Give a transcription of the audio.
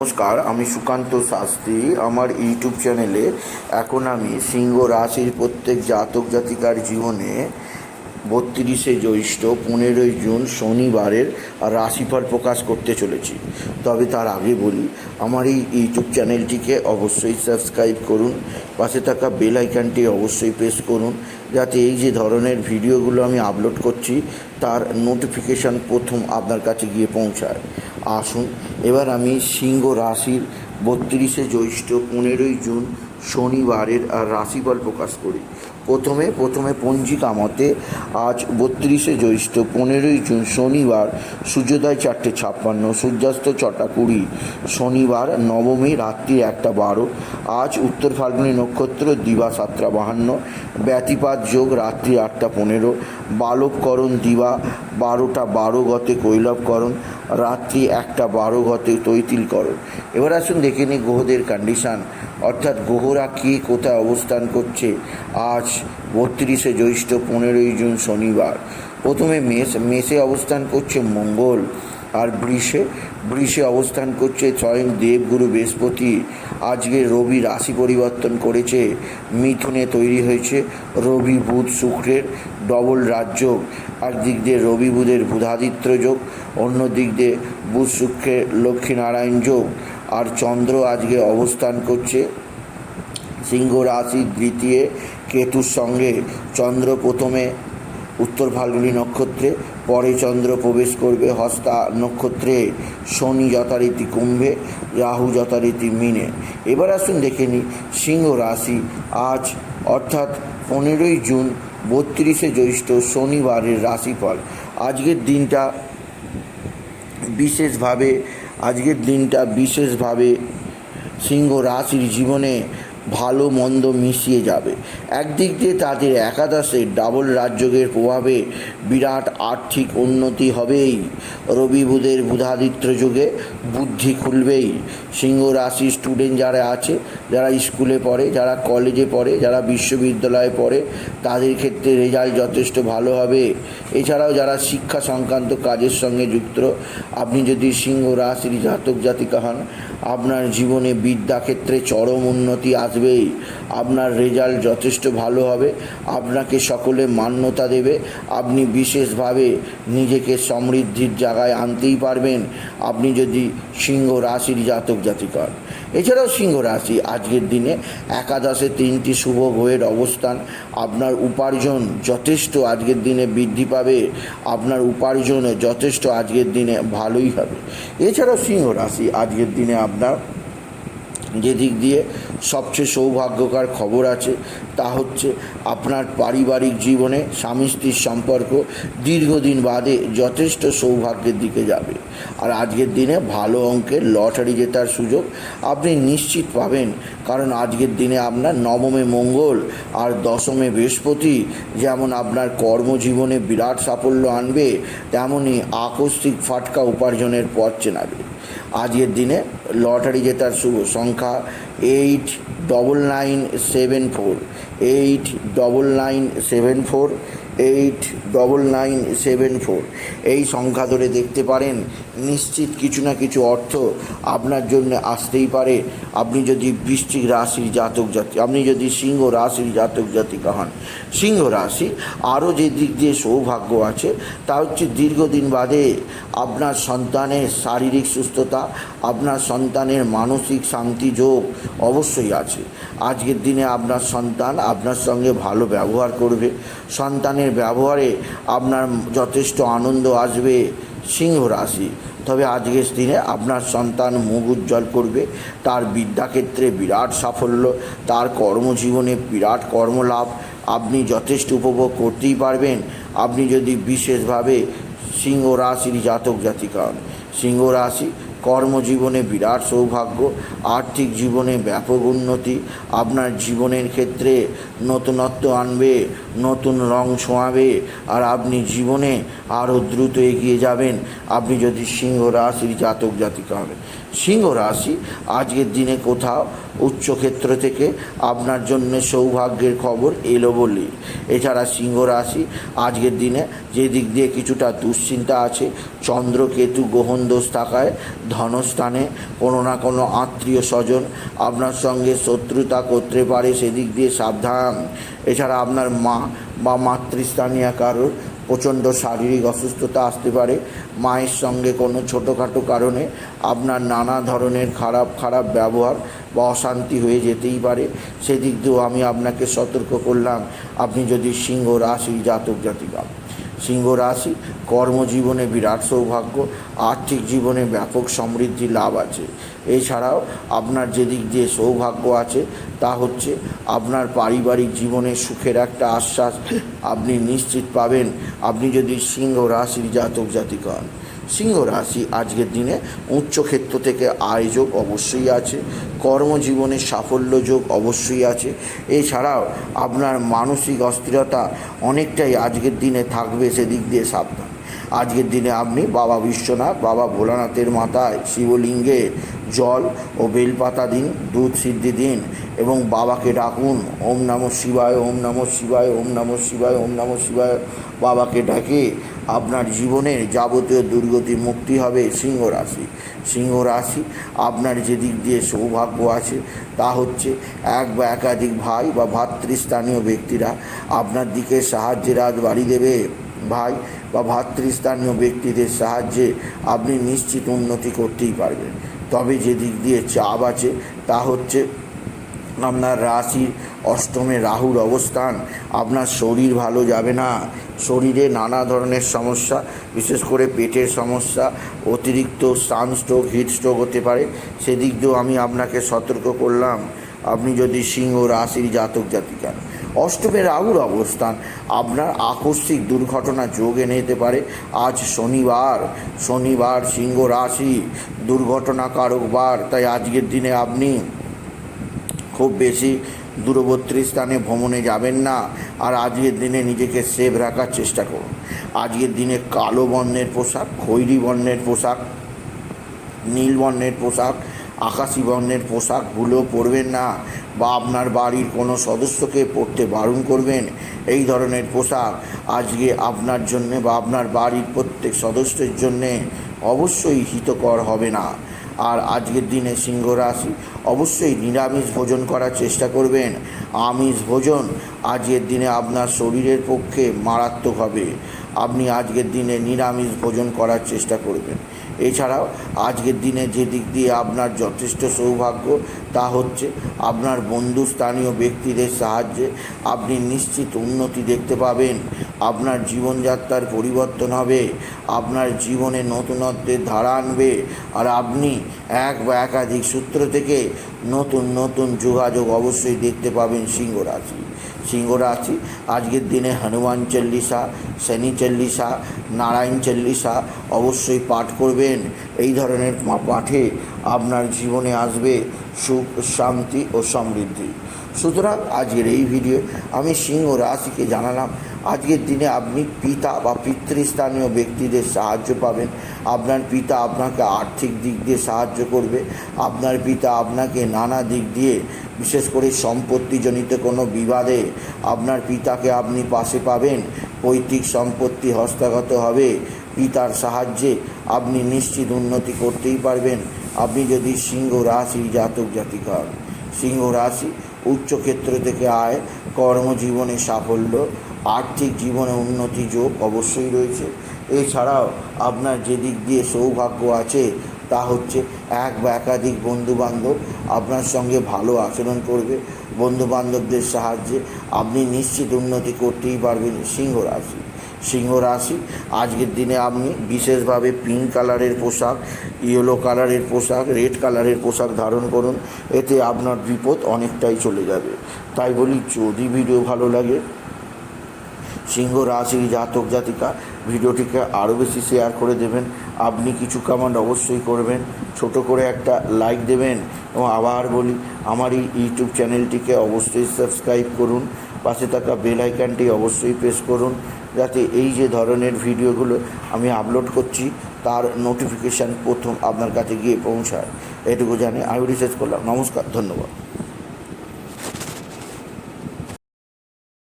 নমস্কার, আমি সুকান্ত শাস্ত্রী। আমার ইউটিউব চ্যানেলে এখন আমি সিংহ রাশির প্রত্যেক জাতক জাতিকার জীবনে ৩২শে জ্যৈষ্ঠ ১৫ই জুন শনিবারের রাশিফল প্রকাশ করতে চলেছি। তবে তার আগে বলি, আমার এই ইউটিউব চ্যানেলটিকে অবশ্যই সাবস্ক্রাইব করুন, পাশে থাকা বেল আইকনটি অবশ্যই প্রেস করুন, যাতে এই যে ধরনের ভিডিওগুলো আমি আপলোড করছি তার নোটিফিকেশান প্রথম আপনার কাছে গিয়ে পৌঁছায়। আসুন এবার আমি সিংহ রাশির ৩২শে জ্যৈষ্ঠ ১৫ই জুন শনিবারের রাশিফল প্রকাশ করি। প্রথমে পঞ্জিকা মতে আজ ৩২শে জ্যৈষ্ঠ ১৫ই জুন শনিবার, সূর্যোদয় ৪:৫৬, সূর্যাস্ত ৬:২০, শনিবার নবমী রাত্রি ১:১২। আজ উত্তর ফাল্গুনী নক্ষত্র, দিবা ৭:৫২, ব্যতিপাত যোগ রাত্রি ৮:১৫, বালবকরণ দিবা ১২:১২ গতে কৈলবকরণ, রাত্রি ১:১২ গতে তৈতিলকরণ। এবার আসুন দেখে নিই গ্রহদের কন্ডিশান, অর্থাৎ গ্রহরা কে কোথায় অবস্থান করছে আজ ৩২শে জ্যৈষ্ঠ ১৫ই জুন শনিবার। প্রথমে মেষে অবস্থান করছে মঙ্গল, আর বৃষে অবস্থান করছে স্বয়ং দেবগুরু বৃহস্পতি। আজকে রবি রাশি পরিবর্তন করেছে, মিথুনে তৈরি হয়েছে রবি বুধ শুক্রের ডবল রাজযোগ। একদিক দিয়ে রবি বুধের বুধাদিত্য যোগ, অন্য দিক দিয়ে বুধ শুক্রের লক্ষ্মীনারায়ণ যোগ। আর চন্দ্র আজকে অবস্থান করছে সিংহ রাশি দ্বিতীয় কেতুর সঙ্গে। চন্দ্র প্রথমে উত্তর ফাল্গুনী নক্ষত্রে, পরে চন্দ্র প্রবেশ করবে হস্তা নক্ষত্রে, শনি যথারীতি কুম্ভে, রাহু যথারীতি মীনে। এবার আসুন দেখে নিই সিংহ রাশি আজ অর্থাৎ ১৫ই জুন ৩২শে জ্যৈষ্ঠ শনিবারের রাশিফল। আজকের দিনটা বিশেষভাবে সিংহ রাশির জীবনে ভালো মন্দ মিশিয়ে যাবে। একদিক দিয়ে তাদের একাদশে ডাবল রাজযোগের প্রভাবে বিরাট আর্থিক উন্নতি হবেই। রবি বুধের বুধাদিত্য যোগে বুদ্ধি খুলবেই। সিংহ রাশির স্টুডেন্ট যারা আছে, যারা স্কুলে পড়ে, যারা কলেজে পড়ে, যারা বিশ্ববিদ্যালয়ে পড়ে, তাদের ক্ষেত্রে রেজাল্ট যথেষ্ট ভালো হবে। এছাড়াও যারা শিক্ষা সংক্রান্ত কাজের সঙ্গে যুক্ত, আপনি যদি সিংহ রাশির জাতক জাতিকা হন, আপনার জীবনে বিদ্যাক্ষেত্রে চরম উন্নতি আসবেই। আপনার রেজাল্ট যথেষ্ট ভালো হবে, আপনাকে সকলে মান্যতা দেবে, আপনি বিশেষভাবে নিজেকে সমৃদ্ধির জায়গায় আনতেই পারবেন আপনি যদি সিংহ রাশির জাতক জাতিকা হন। এছাড়াও সিংহ রাশি আজকের দিনে একাদশে ৩টি শুভ গ্রহের অবস্থান, আপনার উপার্জন যথেষ্ট আজকের দিনে বৃদ্ধি পাবে, আপনার উপার্জন যথেষ্ট আজকের দিনে ভালোই হবে। এছাড়াও সিংহ রাশি আজকের দিনে আপনার যে দিক দিয়ে সবচেয়ে সৌভাগ্যকর খবর আছে তা হচ্ছে আপনার পারিবারিক জীবনে স্বামী স্ত্রীর সম্পর্ক দীর্ঘদিন বাদে যথেষ্ট সৌভাগ্যের দিকে যাবে। আর আজকের দিনে ভালো অঙ্কের লটারি জেতার সুযোগ আপনি নিশ্চিত পাবেন, কারণ আজকের দিনে আপনার নবমে মঙ্গল আর দশমে বৃহস্পতি যেমন আপনার কর্মজীবনে বিরাট সাফল্য আনবে, তেমনই আকস্মিক ফাটকা উপার্জনের পথ চেনাবে। আজকের দিনে লটারি জেতার শুভ সংখ্যা 89974, 89974, 89974। এই সংখ্যা ধরে দেখতে পারেন, নিশ্চিত কিছু না কিছু অর্থ আপনার জন্য আসতেই পারে। আপনি যদি বৃশ্চিক রাশির জাতক জাতি, আপনি যদি সিংহ রাশির জাতক জাতিকা হন। সিংহ রাশি আরও যে দিক দিয়ে সৌভাগ্য আছে তা হচ্ছে দীর্ঘদিন বাদে আপনার সন্তানের শারীরিক সুস্থতা, আপনার সন্তানের মানসিক শান্তি যোগ অবশ্যই আছে। আজকের দিনে আপনার সন্তান আপনার সঙ্গে ভালো ব্যবহার করবে, সন্তানের ব্যবহারে আপনার যথেষ্ট আনন্দ আসবে সিংহ রাশি। তবে আজকের দিনে আপনার সন্তান মুখ উজ্জ্বল করবে, তার বিদ্যাক্ষেত্রে বিরাট সাফল্য, তার কর্মজীবনে বিরাট কর্মলাভ আপনি যথেষ্ট উপভোগ করতেই পারবেন আপনি যদি বিশেষভাবে সিংহ রাশির জাতক জাতিকা হন। সিংহ রাশি কর্মজীবনে বিরাট সৌভাগ্য, আর্থিক জীবনে ব্যাপক উন্নতি, আপনার জীবনের ক্ষেত্রে নতুনত্ব আনবে, নতুন রং ছোঁয়াবে, আর আপনি জীবনে আরও দ্রুত এগিয়ে যাবেন আপনি যদি সিংহ রাশির জাতক জাতিকা হবেন। সিংহ রাশি, আজকের দিনে কোথাও উচ্চক্ষেত্র থেকে আপনার জন্য সৌভাগ্যের খবর এলো বলি। এছাড়া সিংহ রাশি, আজকের দিনে যে দিক দিয়ে কিছুটা দুশ্চিন্তা আছে, চন্দ্রকেতু গ্রহণদোষ থাকায় ধনস্থানে কোনো না কোনো আত্মীয় স্বজন আপনার সঙ্গে শত্রুতা করতে পারে, সেদিক দিয়ে সাবধান। এছাড়া আপনার মা বা মাতৃস্থানীয় কারোর প্রচণ্ড শারীরিক অসুস্থতা আসতে পারে। মায়ের সঙ্গে কোনো ছোটোখাটো কারণে আপনার নানা ধরনের খারাপ ব্যবহার বা অশান্তি হয়ে যেতেই পারে, সেদিক দিয়েও আমি আপনাকে সতর্ক করলাম। আপনি যদি সিংহ রাশি জাতক জাতিকা, সিংহ রাশি, কর্মজীবনে বিরাট সৌভাগ্য, আর্থিক জীবনে ব্যাপক সমৃদ্ধি লাভ আছে। এছাড়াও আপনার যে দিক দিয়ে সৌভাগ্য আছে তা হচ্ছে আপনার পারিবারিক জীবনে সুখের একটা আশ্বাস আপনি নিশ্চিত পাবেন, আপনি যদি সিংহ রাশির জাতক জাতিকা হন। সিংহ রাশি, আজকের দিনে উচ্চক্ষেত্র থেকে আয় যোগ অবশ্যই আছে, কর্মজীবনে সাফল্য যোগ অবশ্যই আছে। এছাড়াও আপনার মানসিক অস্থিরতা অনেকটাই আজকের দিনে থাকবে, সেদিক দিয়ে সাবধান। আজকের দিনে আপনি বাবা বিশ্বনাথ, বাবা ভোলানাথের মাথায় শিবলিঙ্গে জল ও বেলপাতা দিন, দুধ সিদ্ধি দিন এবং বাবাকে ডাকুন, ওম নমঃ শিবায়, ওম নমঃ শিবায়, ওম নমঃ শিবায়, ওম নমঃ শিবায়। বাবাকে ডাকে আপনার জীবনের যাবতীয় দুর্গতি মুক্তি হবে। সিংহ রাশি, সিংহ রাশি, আপনার যে দিক দিয়ে সৌভাগ্য আছে তা হচ্ছে এক বা একাধিক ভাই বা ভাতৃস্থানীয় ব্যক্তিরা আপনার দিকে সাহায্যের হাত বাড়িয়ে দেবে। ভাই বা ভাতৃস্থানীয় ব্যক্তিদের সাহায্যে আপনি নিশ্চিত উন্নতি করতেই পারবেন। তবে যে দিক দিয়ে চাপ আছে তা হচ্ছে আপনার রাশির অষ্টমে রাহুর অবস্থান, আপনার শরীর ভালো যাবে না। শরীরে নানা ধরনের সমস্যা, বিশেষ করে পেটের সমস্যা, অতিরিক্ত সানস্ট্রোক, হিটস্ট্রোক হতে পারে, সেদিক দিয়েও আমি আপনাকে সতর্ক করলাম। আপনি যদি সিংহ রাশির জাতক জাতিকা, অষ্টমে রাহুর অবস্থান আপনার আকস্মিক দুর্ঘটনা যোগ এনে দিতে পারে। আজ শনিবার সিংহ রাশি দুর্ঘটনাকারক বার, তাই আজকের দিনে আপনি খুব বেশি দূরবর্তী স্থানে ভ্রমণে যাবেন না। আর আজকের দিনে নিজেকে সেভ রাখার চেষ্টা করুন। আজকের দিনে কালো বর্ণের পোশাক, খয়েরি বর্ণের পোশাক, নীল বর্ণের পোশাক, আকাশি বর্ণের পোশাকগুলো পরবেন না, বা আপনার বাড়ির কোনো সদস্যকে পরতে বারণ করবেন। এই ধরনের পোশাক আজকে আপনার জন্যে বা আপনার বাড়ির প্রত্যেক সদস্যের জন্যে অবশ্যই হিতকর হবে না। আর আজকের দিনে সিংহ রাশি অবশ্যই নিরামিষ ভোজন করার চেষ্টা করবেন। আমিষ ভোজন আজকের দিনে আপনার শরীরের পক্ষে মারাত্মক হবে। আপনি আজকের দিনে নিরামিষ ভোজন করার চেষ্টা করবেন। এছাড়াও আজকের দিনে যে দিক দিয়ে আপনার যথেষ্ট সৌভাগ্য তা হচ্ছে আপনার বন্ধুস্থানীয় ব্যক্তিদের সাহায্যে আপনি নিশ্চিত উন্নতি দেখতে পাবেন। আপনার জীবনযাত্রার পরিবর্তন হবে, আপনার জীবনে নতুনত্বের ধারা আনবে। আর আপনি এক বা একাধিক সূত্র থেকে নতুন যোগাযোগ অবশ্যই দেখতে পাবেন। সিংহ রাশি আজকের দিনে হনুমান চল্লিশা, শনি চল্লিশা, নারায়ণ চল্লিশা অবশ্যই পাঠ করবেন। এই ধরনের পাঠে আপনার জীবনে আসবে সুখ, শান্তি ও সমৃদ্ধি। সুতরাং আজকের এই ভিডিও আমি সিংহ রাশিকে জানালাম, আজকের দিনে আপনি পিতা বা পিতৃস্থানীয় ব্যক্তিদের সাহায্য পাবেন। আপনার পিতা আপনাকে আর্থিক দিক দিয়ে সাহায্য করবে। আপনার পিতা আপনাকে নানা দিক দিয়ে, বিশেষ করে সম্পত্তিজনিত কোনো বিবাদে আপনার পিতাকে আপনি পাশে পাবেন। পৈতৃক সম্পত্তি হস্তগত হবে। পিতার সাহায্যে আপনি নিশ্চিত উন্নতি করতেই পারবেন, আপনি যদি সিংহ রাশি জাতক জাতিকা হন। সিংহ রাশি উচ্চক্ষেত্র থেকে আয়, কর্মজীবনে সাফল্য, আর্থিক জীবনে উন্নতি যোগ অবশ্যই রয়েছে। এছাড়াও আপনার যে দিক দিয়ে সৌভাগ্য আছে তা হচ্ছে এক বা একাধিক বন্ধুবান্ধব আপনার সঙ্গে ভালো আচরণ করবে। বন্ধুবান্ধবদের সাহায্যে আপনি নিশ্চিত উন্নতি করতেই পারবেন। সিংহ রাশি আজকের দিনে আপনি বিশেষভাবে পিঙ্ক কালারের পোশাক, ইয়েলো কালারের পোশাক, রেড কালারের পোশাক ধারণ করুন, এতে আপনার বিপদ অনেকটাই চলে যাবে। তাই বলি, যদি ভিডিও ভালো লাগে সিংহ রাশির জাতক জাতিকা ভিডিওটিকে আরও বেশি শেয়ার করে দেবেন। আপনি কিছু কমেন্ট অবশ্যই করবেন, ছোট করে একটা লাইক দেবেন। এবং আবার বলি, আমার এই ইউটিউব চ্যানেলটিকে অবশ্যই সাবস্ক্রাইব করুন, পাশে থাকা বেল আইকনটি অবশ্যই প্রেস করুন, যাতে এই যে ধরনের ভিডিওগুলো আমি আপলোড করছি তার নোটিফিকেশান প্রথম আপনার কাছে গিয়ে পৌঁছায়, এটুকু জানি আমি রিসার্চ করলাম। নমস্কার, ধন্যবাদ।